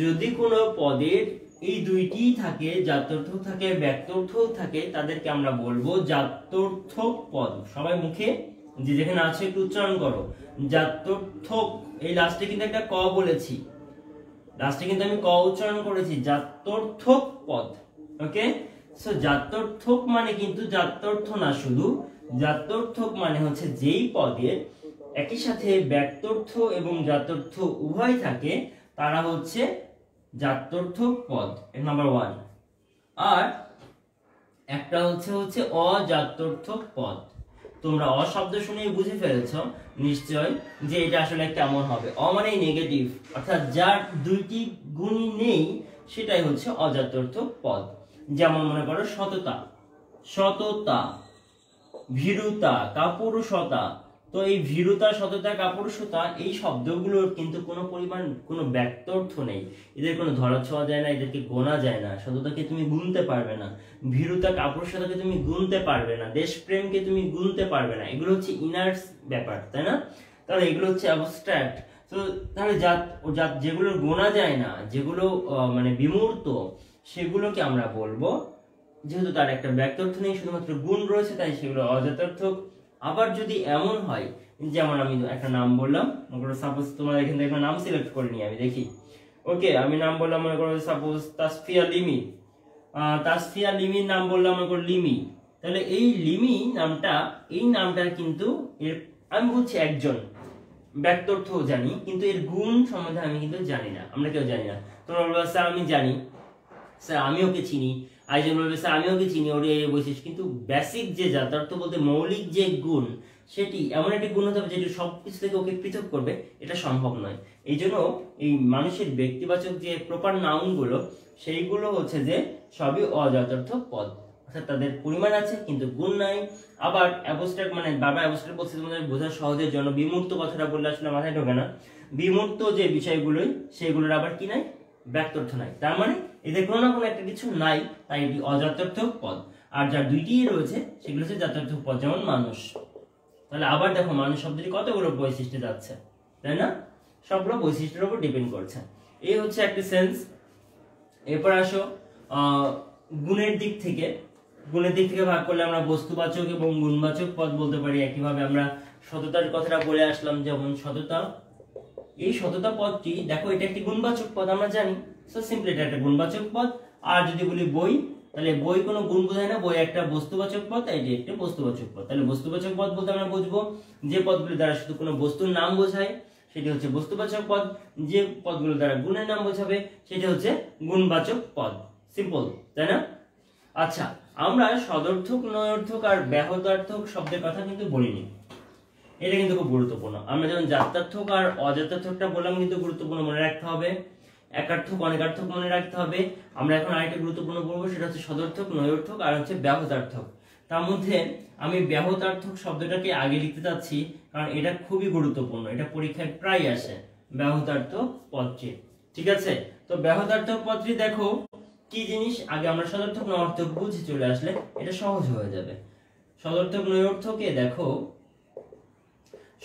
যদি কোনো পদের এই দুইটি থাকে, জাত্যর্থ থাকে ব্যক্তর্থ থাকে, তাদেরকে আমরা বলবো জাত্যর্থক পদ। সবাই মুখে যে যেখানে আছে একটু উচ্চারণ করো, জাত্যর্থক। এই লাস্টে কিন্তু একটা ক বলেছি, লাস্টে কিন্তু আমি ক উচ্চারণ করেছি, জাত্যর্থক পদ। ওকে, সো জাত্যর্থক মানে কিন্তু জাত্যর্থ না, শুধু জাত্যর্থক মানে হচ্ছে যেই পদের একই সাথে ব্যক্তর্থ এবং জাত্যর্থ উভয় থাকে তারা হচ্ছে জাত্যর্থক পদ, নাম্বার 1। আর একটা হচ্ছে অজাত্যর্থক পদ। তোমরা অ শব্দ শুনেই বুঝে ফেলেছ নিশ্চয় যে এটা আসলে কেমন হবে। অ মানে নেগেটিভ, অর্থাৎ যার দুইটি গুণই নেই সেটাই হচ্ছে অজাত্যর্থক পদ। যেমন মনে করো সততা, সততা, ভীরুতা, কাপুরুষতা। তো এই ভীরুতা, সততা, কাপুরুষতা এই শব্দগুলোর কিন্তু কোনো পরিমাণ কোনো ব্যক্তর্থ নেই, এদের কোনো ধরা ছোঁয়া যায় না, এদেরকে গোনা যায় না। সততাকে তুমি গুনতে পারবে না, ভীরুতা কাপুরুষতাকে তুমি গুনতে পারবে না, দেশপ্রেমকে তুমি গুনতে পারবে না। এগুলো হচ্ছে ইনার্স ব্যাপার, তাই না? তাহলে এগুলো হচ্ছে অ্যাবস্ট্রাক্ট। তো তাহলে জাত যেগুলো গোনা যায় না, যেগুলো মানে বিমূর্ত, সেগুলোকে আমরা বলবো, যেহেতু তার একটা ব্যক্তর্থ নেই, শুধুমাত্র গুণ রয়েছে, তাই সেগুলো অজাত্যর্থক। আবার যদি এমন হয়, যেমন আমি একটা নাম বললাম, মনে করো সাপোজ তোমার এখান থেকে একটা নাম সিলেক্ট করে নিই, আমি দেখি। ওকে, আমি নাম বললাম মনে করো সাপোজ তাসফিয়া লিমি। তাসফিয়া লিমির নাম বললাম মনে করো লিমি। তাহলে এই লিমি নামটা, এই নামটার কিন্তু এর আমি বলছি একজন, ব্যক্তর্থ জানি, কিন্তু এর গুণ সম্বন্ধে আমি কিন্তু জানি না, আমরা কেউ জানি না। তোমরা বলবে স্যার আমি জানি, স্যার আমি ওকে চিনি। আইজন বলবে স্যার আমি ওকে চিনি, ওর এই বৈশিষ্ট্য। কিন্তু বেসিক যে যথার্থ বলতে মৌলিক যে গুণ, সেটি এমন একটি গুণ হতে হবে যেটি সবকিছু থেকে ওকে পৃথক করবে, এটা সম্ভব নয়। এই জন্য এই মানুষের ব্যক্তিবাচক যে প্রপার নাউন গুলো, সেইগুলো হচ্ছে যে সবই অযথার্থ পদ, অর্থাৎ তাদের পরিমাণ আছে কিন্তু গুণ নাই। আবার অ্যাবস্ট্রাক্ট মানে বাবা অ্যাবস্ট্রাক্ট বলছে তোমাদের বোঝা সহজের জন্য, বিমূর্ত কথাটা বললে আসলে মাথায় ঢোকে না। বিমূর্ত যে বিষয়গুলোই, সেগুলোর আবার কি নাই? ব্যক্তর্থ নাই। তার মানে এদের কোনো না কোনো একটা কিছু নাই, তাই এটি অজাত্যর্থক পদ। আর যার দুইটি রয়েছে সেগুলো হচ্ছে জাত্যর্থক পদ, যেমন মানুষ। তাহলে আবার দেখো মানুষ শব্দটি কতগুলো বৈশিষ্ট্যে যাচ্ছে, তাই না? সবগুলো বৈশিষ্ট্যের উপর ডিপেন্ড করছে। এই হচ্ছে একটা সেন্স। এরপর আসো গুণের দিক থেকে। গুণের দিক থেকে ভাগ করলে আমরা বস্তুবাচক এবং গুণবাচক পদ বলতে পারি। একইভাবে আমরা সততার কথাটা বলে আসলাম, যেমন সততা, এই সততা পদটি দেখো এটা একটি গুণবাচক পদ, আমরা জানি। সো সিম্পলি এটা একটা গুণবাচক পদ। আর যদি বলি বই, তাহলে বই কোনো গুণ বোঝায় না, বই একটা বস্তুবাচক পদ, এটি একটা বস্তুবাচক পদ। তাহলে বস্তুবাচক পদ বলতে আমরা বুঝবো যে পদগুলি দ্বারা শুধু কোনো বস্তুর নাম বোঝায়, সেটি হচ্ছে বস্তুবাচক পদ। যে পদগুলো দ্বারা গুণের নাম বোঝাবে, সেটি হচ্ছে গুণবাচক পদ। সিম্পল, তাই না? আচ্ছা, আমরা সদর্থক, নয়ার্থক আর ব্যাহতার্থক শব্দের কথা কিন্তু বলিনি। এটা কিন্তু খুব গুরুত্বপূর্ণ। আমরা যেমন জাত্যার্থক আর অজাত্যার্থকটা বললাম, কিন্তু গুরুত্বপূর্ণ, মনে রাখতে হবে। একার্থক, অনেকার্থক মনে রাখতে হবে। আমরা এখন আরেকটা গুরুত্বপূর্ণ বলবো, সেটা হচ্ছে সদর্থক, নয়ার্থক আর হচ্ছে ব্যাহতার্থক। তার মধ্যে আমি ব্যাহতার্থক শব্দটাকে আগে লিখতে চাচ্ছি, কারণ এটা খুবই গুরুত্বপূর্ণ, এটা পরীক্ষায় প্রায় আসে, ব্যাহতার্থক পদটি। ঠিক আছে, তো ব্যাহতার্থক পদটি দেখো কি জিনিস, আগে আমরা সদর্থক, নয়ার্থক বুঝে চলে আসলে এটা সহজ হয়ে যাবে। সদর্থক, নয়ার্থকে দেখো,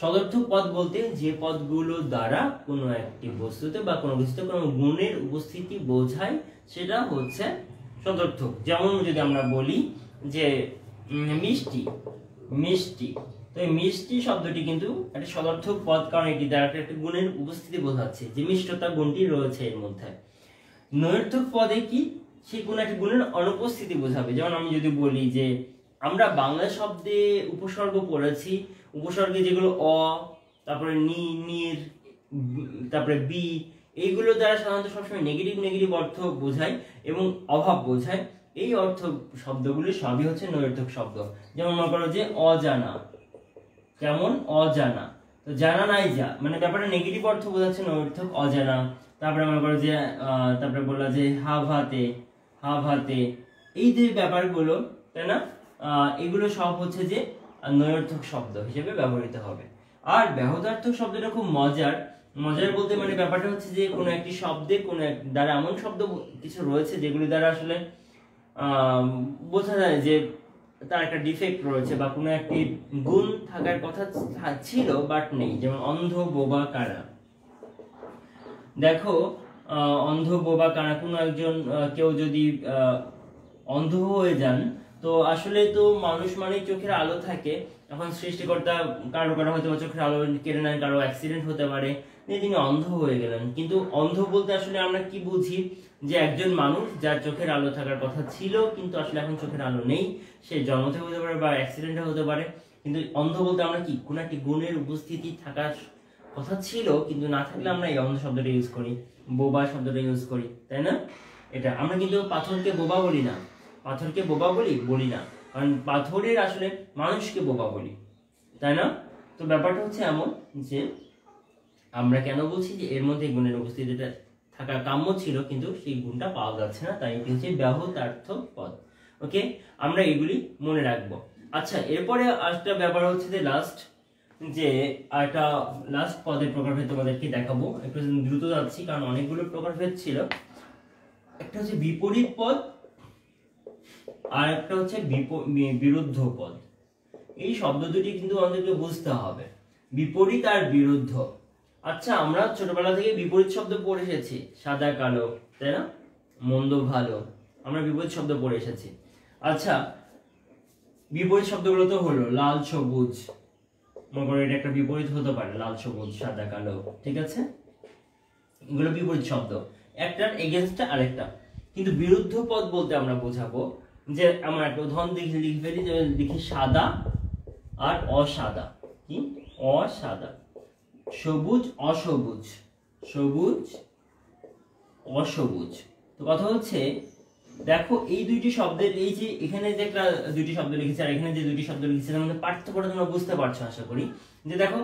সদর্থক পদ বলতে যে পদগুলো দ্বারা কোনো একটি বস্তুতে বা কোনো কিছুতে কোনো গুণের উপস্থিতি বোঝায়, সেটা হচ্ছে সদর্থক। যেমন যদি আমরা বলি যে মিষ্টি, মিষ্টি, তো এই মিষ্টি শব্দটি কিন্তু একটা সদর্থক পদ, কারণ এটি দ্বারা একটা গুণের উপস্থিতি বোঝাচ্ছে, যে মিষ্টতা গুণটি রয়েছে এর মধ্যে। নয়ার্থক পদে কি, সেই কোনো একটা গুণের অনুপস্থিতি বোঝাবে। যেমন আমি যদি বলি যে আমরা বাংলা শব্দে উপসর্গ পড়েছি, উপসর্গে যেগুলো অ, তারপরে নি, নির, তারপরে বি, এইগুলো দ্বারা সাধারণত সবসময় নেগেটিভ নেগেটিভ অর্থ বোঝায় এবং অভাব বোঝায়। এই অর্থ শব্দগুলি সবই হচ্ছে নয়ার্থক শব্দ। যেমন মনে করো যে অজানা, কেমন অজানা, তো জানা নাই যা, মানে ব্যাপারটা নেগেটিভ অর্থ বোঝাচ্ছে, নয়ার্থক অজানা। তারপরে মনে করো যে তারপরে বললা যে হাভাতে, হাভাতে, এই যে ব্যাপারগুলো, তাই না, এগুলো সব হচ্ছে যে নয়ার্থক শব্দ হিসেবে ব্যবহৃত হবে। আর ব্যাহতার্থক শব্দটা খুব মজার। মজার বলতে মানে ব্যাপারটা হচ্ছে যে কোনো একটি শব্দে কোনো এক দ্বারা এমন শব্দ কিছু রয়েছে যেগুলি দ্বারা আসলে বোঝা যায় যে তার একটা ডিফেক্ট রয়েছে বা কোনো একটি গুণ থাকার কথা ছিল বাট নেই। যেমন অন্ধ, বোবা, কানা। দেখো অন্ধ, বোবা, কানা, কোনো একজন কেউ যদি অন্ধ হয়ে যান, তো আসলে তো মানুষ মানে চোখের আলো থাকে, এখন সৃষ্টিকর্তা কারো কারো হয়তো চোখের আলো কেড়ে নেন, কারো অ্যাক্সিডেন্ট হতে পারে, তিনি অন্ধ হয়ে গেলেন। কিন্তু অন্ধ বলতে আসলে আমরা কি বুঝি, যে একজন মানুষ যার চোখের আলো থাকার কথা ছিল কিন্তু আসলে এখন চোখের আলো নেই, সে জন্ম থেকে হতে পারে বা অ্যাক্সিডেন্টে হতে পারে। কিন্তু অন্ধ বলতে আমরা কি, কোন একটি গুণের উপস্থিতি থাকার কথা ছিল কিন্তু না থাকলে আমরা এই অন্ধ শব্দটা ইউজ করি, বোবা শব্দটা ইউজ করি, তাই না? এটা আমরা কিন্তু পাথরকে বোবা বলি না, পাথরকে বোবা বলি না, কারণ পাথরের আসলে মানুষকে বোবা বলি, তাই না? তো ব্যাপারটা হচ্ছে এমন যে আমরা কেন বলছি যে এর মধ্যে গুণের উপস্থিতিটা থাকা কাম্য ছিল কিন্তু সেই গুণটা পাওয়া যাচ্ছে না, তাই এটি হচ্ছে ব্যাহতার্থক পদ। ওকে, আমরা এগুলি মনে রাখবো। আচ্ছা, এরপরে আরেকটা ব্যাপার হচ্ছে যে লাস্ট পদের প্রকারভেদ তোমাদেরকে দেখাবো। একটু দ্রুত যাচ্ছি কারণ অনেকগুলো প্রকারভেদ ছিল। একটা হচ্ছে বিপরীত পদ আর একটা হচ্ছে বিরুদ্ধ পদ। এই শব্দ দুটি কিন্তু আমাদেরকে বুঝতে হবে, বিপরীত আর বিরুদ্ধ। আচ্ছা, আমরা ছোটবেলা থেকে বিপরীত শব্দ পড়ে এসেছি, সাদা কালো, তাই না, মন্দ ভালো, আমরা বিপরীত শব্দ পড়ে এসেছি। আচ্ছা, বিপরীত শব্দগুলো তো হলো লাল সবুজ, মনে করো এটা একটা বিপরীত হতে পারে, লাল সবুজ সাদা কালো, ঠিক আছে, এগুলো বিপরীত শব্দ, একটার এগেইনস্টটা আরেকটা। কিন্তু বিরুদ্ধ পদ বলতে আমরা বোঝাবো যে আমরা একটা উদাহরণ লিখে ফেলি, যে লিখি সাদা আর অসাদা, কি অসাদা, সবুজ অসবুজ, সবুজ অসবুজ। তো কথা হচ্ছে দেখো এই দুইটি শব্দের, এই যে এখানে যে একটা দুইটি শব্দ লিখেছি আর এখানে যে দুইটি শব্দ লিখেছি, তার মধ্যে পার্থক্যটা তোমরা বুঝতে পারছো আশা করি। যে দেখো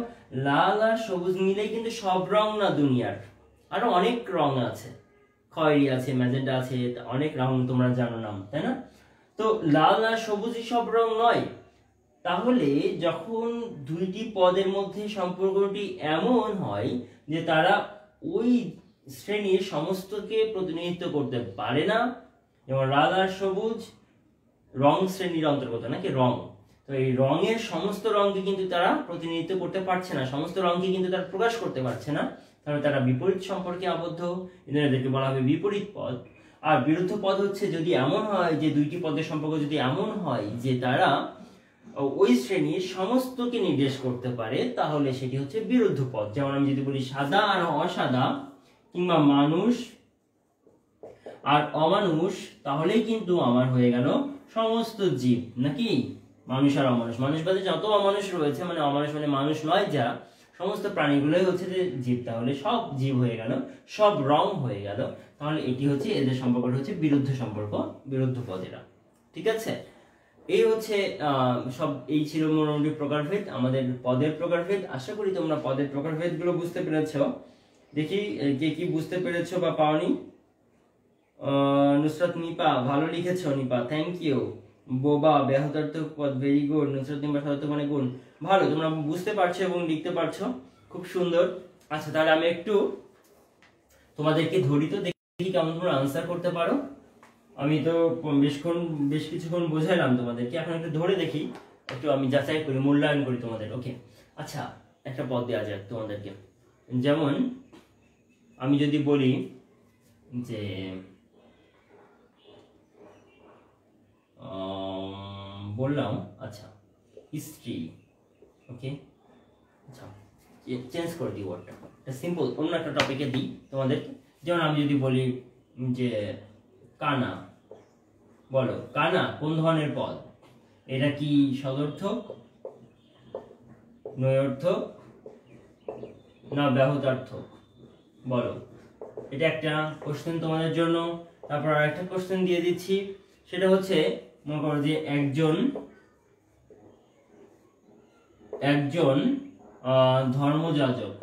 লাল আর সবুজ মিলেই কিন্তু সব রং না দুনিয়ার, আরো অনেক রং আছে, খয়েরি আছে, ম্যাজেন্টা আছে, অনেক রং তোমরা জানো নাম, তাই না? তো লাল আর সবুজই সব রং নয়। তাহলে যখন দুইটি পদের মধ্যে সম্পর্কটি এমন হয় যে তারা ওই শ্রেণীর সমস্তকে প্রতিনিধিত্ব করতে পারে না, যেমন লাল আর সবুজ রং শ্রেণীর অন্তর্গত নাকি রং, তো এই রঙের সমস্ত রঙকে কিন্তু তারা প্রতিনিধিত্ব করতে পারছে না, সমস্ত রঙকে কিন্তু তারা প্রকাশ করতে পারছে না, তাহলে তারা বিপরীত সম্পর্কে আবদ্ধ, এদেরকে বলা হবে বিপরীত পদ। আর বিরুদ্ধ পদ হচ্ছে যদি এমন হয় যে দুইটি পদের সম্পর্ক যদি এমন হয় যে তারা ওই শ্রেণীর সমস্তকে নির্দেশ করতে পারে, তাহলে সেটি হচ্ছে বিরুদ্ধ পদ। যেমন আমি যদি বলি সাদা আর অসাদা, কিংবা মানুষ আর অমানুষ, তাহলেই কিন্তু আমার হয়ে গেল সমস্ত জীব, নাকি মানুষ আর অমানুষ, মানুষ বাদে যত অমানুষ রয়েছে, মানে অমানুষ মানে মানুষ নয় যারা, সমস্ত প্রাণীগুলোই হচ্ছে যে জীব, তাহলে সব জীব হয়ে গেল, সব রং হয়ে গেল, তাহলে এটি হচ্ছে এদের সম্পর্কটা হচ্ছে বিরুদ্ধ সম্পর্ক, বিরুদ্ধ পদেরা, ঠিক আছে? এই হচ্ছে এই ছিল মোটামুটি প্রকারভেদ, আমাদের পদের প্রকারভেদ। আশা করি তোমরা পদের প্রকারভেদ গুলো বুঝতে পেরেছো। দেখি কে কি বুঝতে পেরেছো বা পাওনি। নুসরাত নিপা ভালো লিখেছো, নিপা থ্যাংক ইউ। বোবা ব্যাহতার্থক পদ, ভেরি গুড। নুসরাত নিপা শতার্থক মানে গুণ, ভালো, তোমরা বুঝতে পারছো এবং লিখতে পারছো, খুব সুন্দর। আচ্ছা, তাহলে আমি একটু তোমাদেরকে ধরি, তো দেখি কেমন তোমরা আনসার করতে পারো। আমি তো বেশ কিছুক্ষণ বোঝাইলাম তোমাদেরকে, এখন একটু ধরে দেখি, একটু আমি যাচাই করি, মূল্যায়ন করি তোমাদের। ওকে, আচ্ছা, একটা পদ দেওয়া যাক তোমাদেরকে। যেমন আমি যদি বলি যে বললাম, আচ্ছা স্ত্রী, ওকে, আচ্ছা চেঞ্জ করে দিই ওয়ার্ডটা, এটা সিম্পল, অন্য একটা টপিকে দিই তোমাদেরকে। যেমন আমি যদি বলি যে কানা, বলো কানা কোন ধরনের পদ? এটা কি সদর্থক, নয়ার্থক, না ব্যাহতার্থক? বলো, এটা একটা কোশ্চেন তোমাদের জন্য। তারপর আরেকটা কোশ্চেন দিয়ে দিচ্ছি, সেটা হচ্ছে মনে করো যে একজন ধর্মযাজক,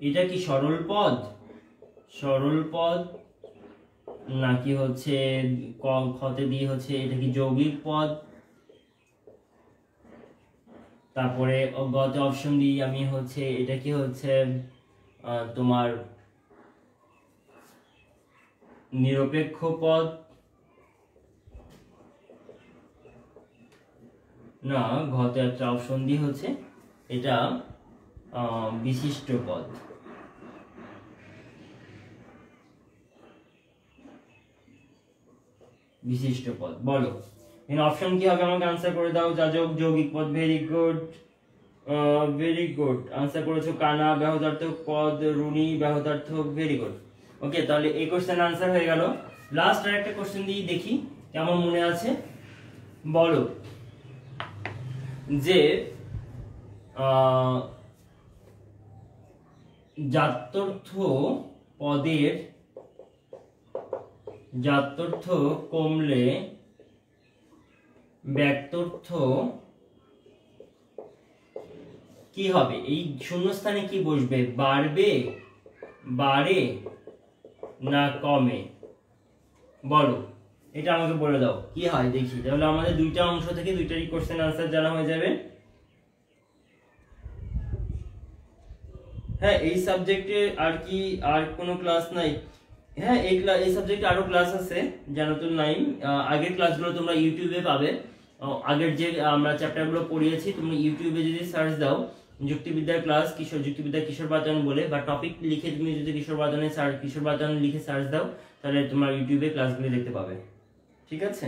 এটা কি সরল পদ, নাকি হচ্ছে খতে দিয়ে হচ্ছে এটা কি যৌগিক পদ? তারপরে গতে অপশন দিই আমি হচ্ছে এটা কি হচ্ছে তোমার নিরপেক্ষ পদ, না ঘতে একটা অপশন দিয়ে হচ্ছে এটা বিশিষ্ট পদ। বিশিষ্ট পদ। বলো এখানে অপশন কি হবে আমাকে আনসার করে দাও। যাজক, যৌগিক পদ, very good, very good answer করেছো। কানা ব্যাহতার্থক পদ, রুনি ব্যাহতার্থক, ভেরি গুড। ওকে, তাহলে এই কোশ্চেন আনসার হয়ে গেল। লাস্ট আর একটা কোশ্চেন দিয়ে দেখি কেমন মনে আছে। বলো যে জাত্যর্থ পদের জাত্যর্থ কমলে ব্যক্তর্থ কি হবে? এই শূন্যস্থানে কি বসবে? বাড়বে, বাড়ে না কমে? বলো, এটা আমাকে বলে দাও কি হয় দেখি। তাহলে আমাদের দুইটা অংশ থেকে দুইটারই কোশ্চেন আনসার জানা হয়ে যাবে। হ্যাঁ, এই সাবজেক্টে আর কি আর কোনো ক্লাস নাই? হ্যাঁ, এই সাবজেক্টে আরো ক্লাস আছে জানাতুল নাইম। আগের ক্লাসগুলো তোমরা ইউটিউবে পাবে। আগের যে আমরা চ্যাপ্টারগুলো পড়িয়েছি তোমরা ইউটিউবে যদি সার্চ দাও যুক্তিবিদ্যার ক্লাস যুক্তিবিদ্যা কিশোর বাতায়ন বলে, বা টপিক লিখে তুমি যদি কিশোর বাতায়ন লিখে সার্চ দাও তাহলে তোমার ইউটিউবে ক্লাসগুলো দেখতে পাবে। ঠিক আছে,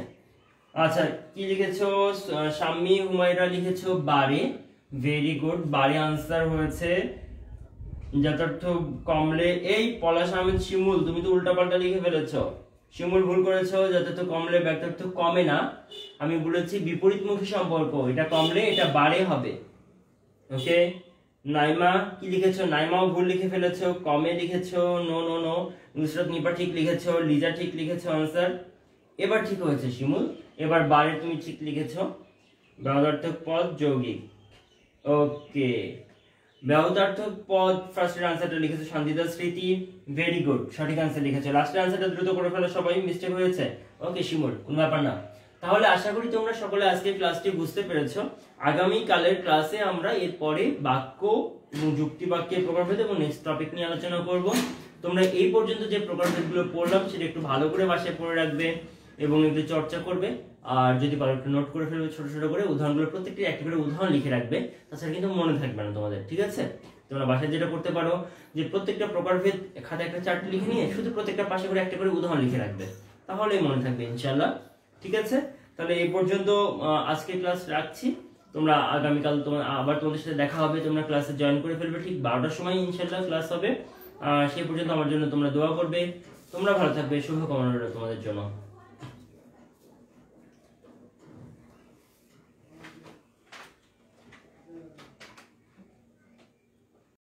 আচ্ছা কি লিখেছো? শাম্মী হুমায়রা লিখেছো বারে, ভেরি গুড। বারে আনসার হয়েছে। যথার্থ কমলে, এই পলাশ আহমেদ শিমুল তুমি তো উল্টাপাল্টা লিখে ফেলেছো। শিমুল ভুল করেছো। যথার্থ কমলে ব্যক্তার্থ কমে না, আমি বলেছি বিপরীতমুখী সম্পর্ক, এটা কমলে এটা বাড়ে হবে। ওকে, নাইমা কি লিখেছো? নাইমাও ভুল লিখে ফেলেছো, কমে লিখেছো। No no no. Nusrat Nipa ঠিক লিখেছো, লিজা ঠিক লিখেছো আনসার। এবার ঠিক হয়েছে শিমুল, এবার বারে তুমি ঠিক লিখেছো। ব্যবধার্থক পদ যৌগিক। ওকে, ব্যবধার্থক পদ ফার্স্টের আনসারটা লিখেছো শান্তিদা স্মৃতি, ভেরি গুড, সঠিক আনসার লিখেছো। লাস্টের আনসারটা দ্রুত করে ফেলো সবাই, মিস্টেক হয়েছে। ওকে শিমুল, কোনো ব্যাপার না। তাহলে আশা করি তোমরা সকলে আজকের ক্লাসটি বুঝতে পেরেছো। আগামী কালের ক্লাসে আমরা এরপরে বাক্য এবং যুক্তি বাক্যের প্রকারভেদ এবং নেক্সট টপিক নিয়ে আলোচনা করব। তোমরা এই পর্যন্ত যে প্রকারভেদগুলো পড়লাম সেটা একটু ভালো করে বাসায় পড়ে রাখবে এবং একটু চর্চা করবে। আর যদি পারো একটু নোট করে ফেলবে ছোট ছোট করে, উদাহরণগুলো প্রত্যেকটি একটা করে উদাহরণ লিখে রাখবে, তাছাড়া কিন্তু মনে থাকবে না তোমাদের। ঠিক আছে, তোমরা বাসায় যেটা করতে পারো যে প্রত্যেকটা প্রকারভেদ খাতে একটা চার্ট লিখে নিয়ে শুধু প্রত্যেকটা পাশে করে একটা করে উদাহরণ লিখে রাখবে, তাহলেই মনে থাকবে ইনশাআল্লাহ। ঠিক আছে, তাহলে এই পর্যন্ত আজকে ক্লাস রাখছি। তোমরা আগামীকাল আবার তোমাদের সাথে দেখা হবে, তোমরা ক্লাসে জয়েন করে ফেলবে। ঠিক 12টার সময় ইনশাআল্লাহ ক্লাস হবে। সেই পর্যন্ত আমার জন্য তোমরা দোয়া করবে। তোমরা ভালো থাকবে, শুভকামনা রইল তোমাদের জন্য।